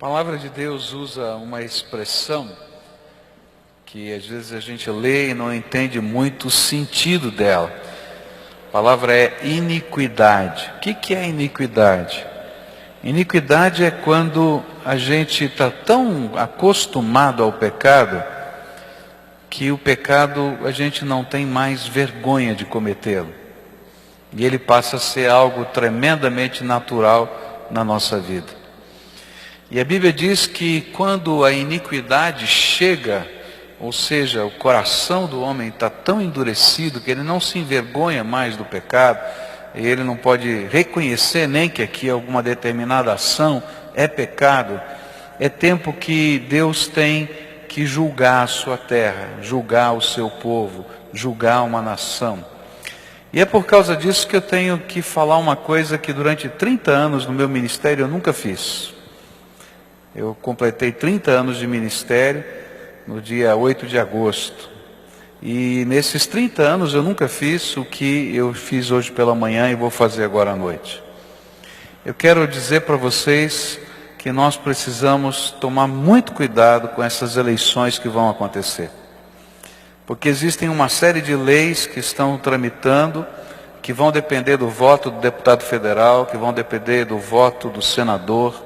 A palavra de Deus usa uma expressão que às vezes a gente lê e não entende muito o sentido dela. A palavra é iniquidade. O que é iniquidade? Iniquidade é quando a gente está tão acostumado ao pecado que o pecado a gente não tem mais vergonha de cometê-lo. E ele passa a ser algo tremendamente natural na nossa vida. E a Bíblia diz que quando a iniquidade chega, ou seja, o coração do homem está tão endurecido que ele não se envergonha mais do pecado, e ele não pode reconhecer nem que aqui alguma determinada ação é pecado, é tempo que Deus tem que julgar a sua terra, julgar o seu povo, julgar uma nação. E é por causa disso que eu tenho que falar uma coisa que durante 30 anos no meu ministério eu nunca fiz. Eu completei 30 anos de ministério no dia 8 de agosto. E nesses 30 anos eu nunca fiz o que eu fiz hoje pela manhã e vou fazer agora à noite. Eu quero dizer para vocês que nós precisamos tomar muito cuidado com essas eleições que vão acontecer. Porque existem uma série de leis que estão tramitando, que vão depender do voto do deputado federal, que vão depender do voto do senador,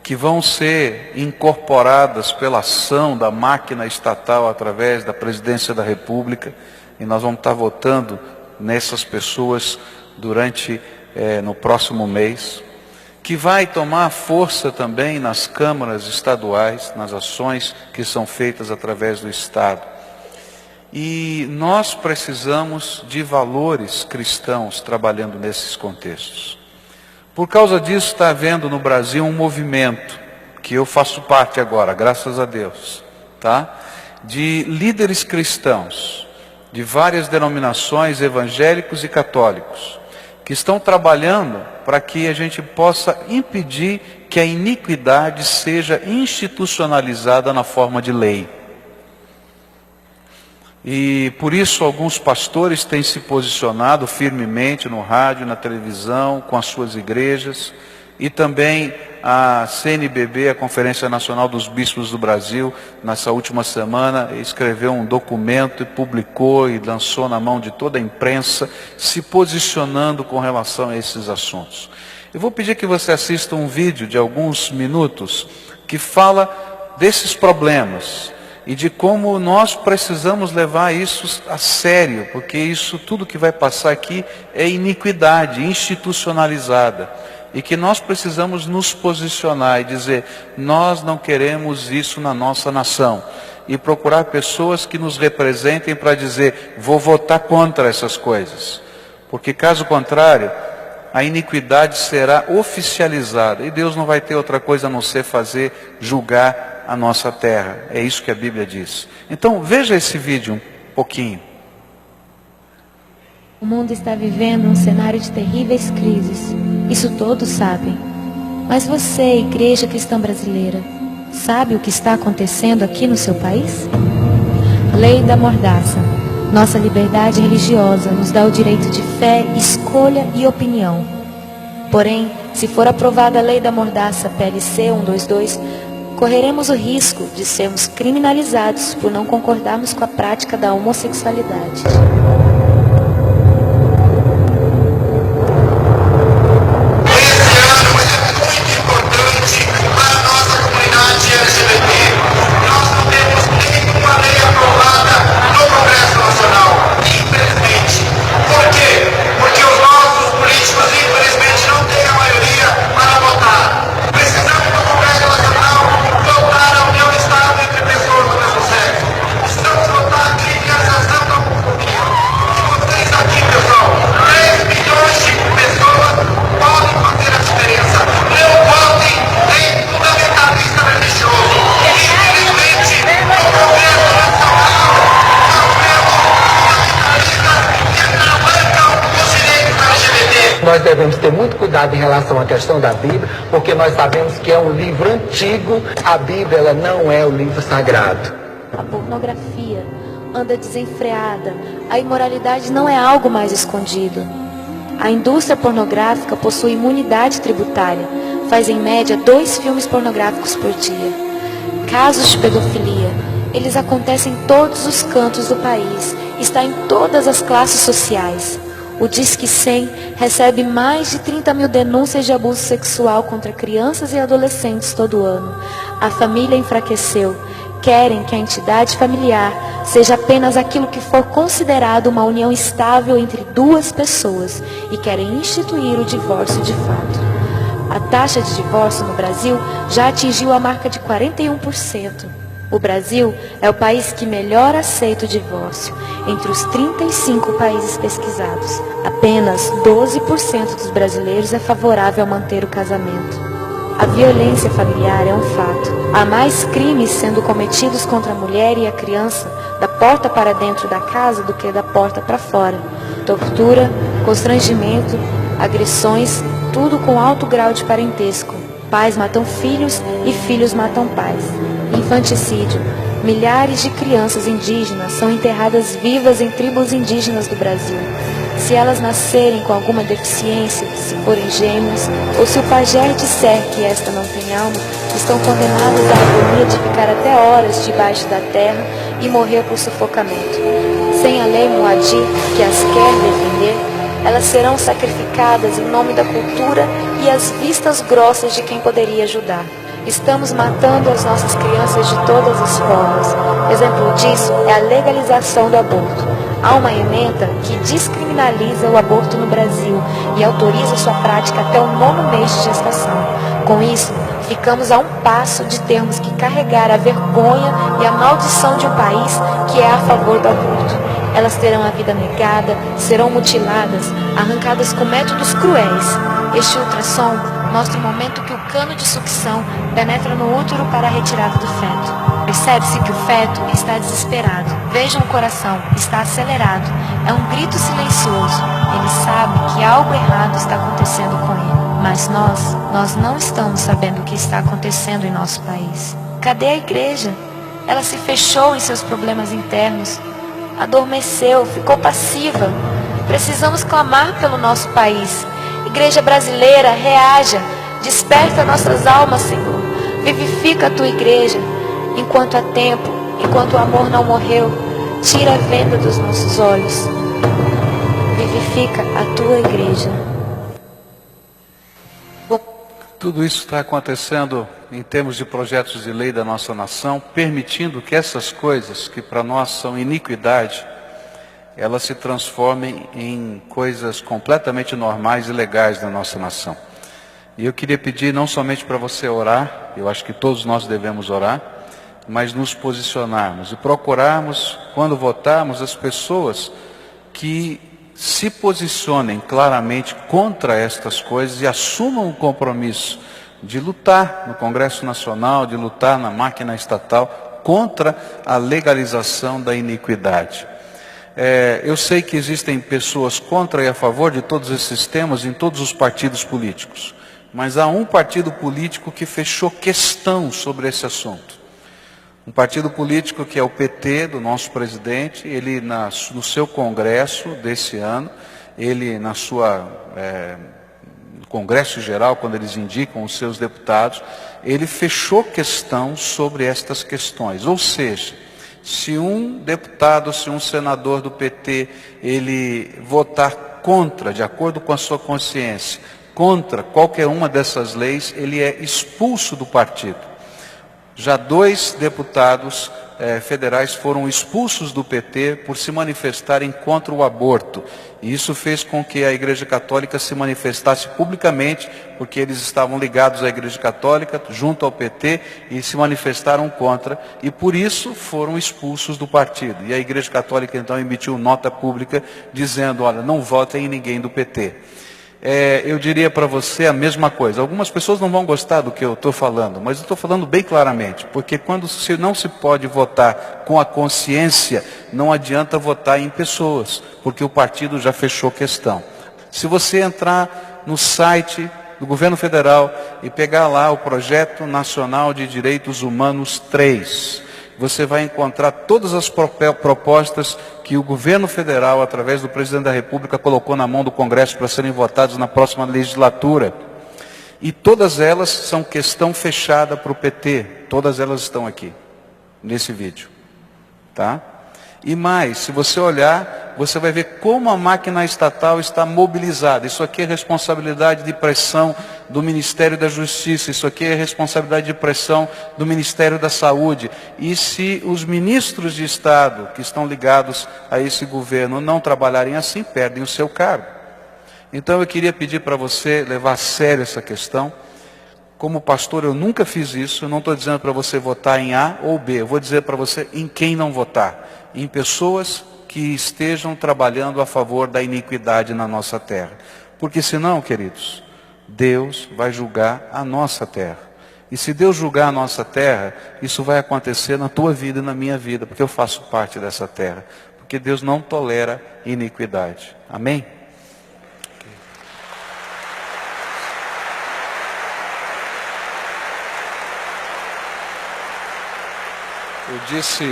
que vão ser incorporadas pela ação da máquina estatal através da presidência da República, e nós vamos estar votando nessas pessoas no próximo mês, que vai tomar força também nas câmaras estaduais, nas ações que são feitas através do Estado. E nós precisamos de valores cristãos trabalhando nesses contextos. Por causa disso está havendo no Brasil um movimento, que eu faço parte agora, graças a Deus, tá? De líderes cristãos, de várias denominações, evangélicos e católicos, que estão trabalhando para que a gente possa impedir que a iniquidade seja institucionalizada na forma de lei. E por isso alguns pastores têm se posicionado firmemente no rádio, na televisão, com as suas igrejas, e também a CNBB, a Conferência Nacional dos Bispos do Brasil, nessa última semana, escreveu um documento e publicou e lançou na mão de toda a imprensa, se posicionando com relação a esses assuntos. Eu vou pedir que você assista um vídeo de alguns minutos que fala desses problemas e de como nós precisamos levar isso a sério, porque isso tudo que vai passar aqui é iniquidade institucionalizada. E que nós precisamos nos posicionar e dizer, nós não queremos isso na nossa nação. E procurar pessoas que nos representem para dizer, vou votar contra essas coisas. Porque caso contrário, a iniquidade será oficializada. E Deus não vai ter outra coisa a não ser julgar a nossa terra. É isso que a Bíblia diz. Então veja esse vídeo um pouquinho. O mundo está vivendo um cenário de terríveis crises. Isso todos sabem. Mas você, Igreja Cristã Brasileira, sabe o que está acontecendo aqui no seu país? Lei da Mordaça. Nossa liberdade religiosa nos dá o direito de fé, escolha e opinião. Porém, se for aprovada a Lei da Mordaça PLC 122, correremos o risco de sermos criminalizados por não concordarmos com a prática da homossexualidade. Nós devemos ter muito cuidado em relação à questão da Bíblia, porque nós sabemos que é um livro antigo. A Bíblia, ela não é o livro sagrado. A pornografia anda desenfreada. A imoralidade não é algo mais escondido. A indústria pornográfica possui imunidade tributária, faz em média 2 filmes pornográficos por dia. Casos de pedofilia, eles acontecem em todos os cantos do país, está em todas as classes sociais. O Disque 100 recebe mais de 30 mil denúncias de abuso sexual contra crianças e adolescentes todo ano. A família enfraqueceu. Querem que a entidade familiar seja apenas aquilo que for considerado uma união estável entre 2 pessoas e querem instituir o divórcio de fato. A taxa de divórcio no Brasil já atingiu a marca de 41%. O Brasil é o país que melhor aceita o divórcio. Entre os 35 países pesquisados, apenas 12% dos brasileiros é favorável a manter o casamento. A violência familiar é um fato. Há mais crimes sendo cometidos contra a mulher e a criança da porta para dentro da casa do que da porta para fora. Tortura, constrangimento, agressões, tudo com alto grau de parentesco. Pais matam filhos e filhos matam pais. Infanticídio. Milhares de crianças indígenas são enterradas vivas em tribos indígenas do Brasil. Se elas nascerem com alguma deficiência, se forem gêmeas, ou se o pajé disser que esta não tem alma, estão condenadas à agonia de ficar até horas debaixo da terra e morrer por sufocamento. Sem a lei Moadi, que as quer defender, elas serão sacrificadas em nome da cultura e às vistas grossas de quem poderia ajudar. Estamos matando as nossas crianças de todas as formas. Exemplo disso é a legalização do aborto. Há uma emenda que descriminaliza o aborto no Brasil e autoriza sua prática até o 9º mês de gestação. Com isso, ficamos a um passo de termos que carregar a vergonha e a maldição de um país que é a favor do aborto. Elas terão a vida negada, serão mutiladas, arrancadas com métodos cruéis. Este ultrassom mostra o momento que o cano de sucção penetra no útero para a retirada do feto. Percebe-se que o feto está desesperado. Vejam o coração, está acelerado. É um grito silencioso. Ele sabe que algo errado está acontecendo com ele. Mas nós não estamos sabendo o que está acontecendo em nosso país. Cadê a igreja? Ela se fechou em seus problemas internos. Adormeceu, ficou passiva. Precisamos clamar pelo nosso país. Igreja brasileira, reaja, desperta nossas almas, Senhor. Vivifica a tua igreja. Enquanto há tempo, enquanto o amor não morreu, tira a venda dos nossos olhos. Vivifica a tua igreja. Tudo isso está acontecendo em termos de projetos de lei da nossa nação, permitindo que essas coisas, que para nós são iniquidade, elas se transformem em coisas completamente normais e legais da nossa nação. E eu queria pedir não somente para você orar, eu acho que todos nós devemos orar, mas nos posicionarmos e procurarmos, quando votarmos, as pessoas que se posicionem claramente contra estas coisas e assumam o compromisso de lutar no Congresso Nacional, de lutar na máquina estatal contra a legalização da iniquidade. Eu sei que existem pessoas contra e a favor de todos esses temas em todos os partidos políticos, mas há um partido político que fechou questão sobre esse assunto. Um partido político que é o PT, do nosso presidente. Ele no seu congresso desse ano, ele no congresso geral, quando eles indicam os seus deputados, ele fechou questão sobre estas questões. Ou seja, se um deputado, se um senador do PT, ele votar contra, de acordo com a sua consciência, contra qualquer uma dessas leis, ele é expulso do partido. Já 2 deputados federais foram expulsos do PT por se manifestarem contra o aborto. E isso fez com que a Igreja Católica se manifestasse publicamente, porque eles estavam ligados à Igreja Católica, junto ao PT, e se manifestaram contra, e por isso foram expulsos do partido. E a Igreja Católica então emitiu nota pública dizendo, olha, não votem em ninguém do PT. Eu diria para você a mesma coisa. Algumas pessoas não vão gostar do que eu estou falando, mas eu estou falando bem claramente, porque quando não se pode votar com a consciência, não adianta votar em pessoas, porque o partido já fechou questão. Se você entrar no site do Governo Federal e pegar lá o Projeto Nacional de Direitos Humanos 3, você vai encontrar todas as propostas que o governo federal, através do presidente da República, colocou na mão do Congresso para serem votadas na próxima legislatura. E todas elas são questão fechada para o PT. Todas elas estão aqui, nesse vídeo. Tá? E mais, se você olhar, você vai ver como a máquina estatal está mobilizada. Isso aqui é responsabilidade de pressão do Ministério da Justiça. Isso aqui é responsabilidade de pressão do Ministério da Saúde. E se os ministros de Estado que estão ligados a esse governo não trabalharem assim, perdem o seu cargo. Então eu queria pedir para você levar a sério essa questão. Como pastor eu nunca fiz isso, eu não estou dizendo para você votar em A ou B, eu vou dizer para você em quem não votar. Em pessoas que estejam trabalhando a favor da iniquidade na nossa terra. Porque senão, queridos, Deus vai julgar a nossa terra. E se Deus julgar a nossa terra, isso vai acontecer na tua vida e na minha vida, porque eu faço parte dessa terra. Porque Deus não tolera iniquidade. Amém? Eu disse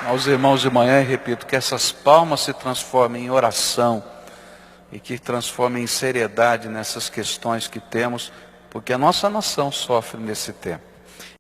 aos irmãos de manhã, e repito, que essas palmas se transformem em oração e que transformem em seriedade nessas questões que temos, porque a nossa nação sofre nesse tempo.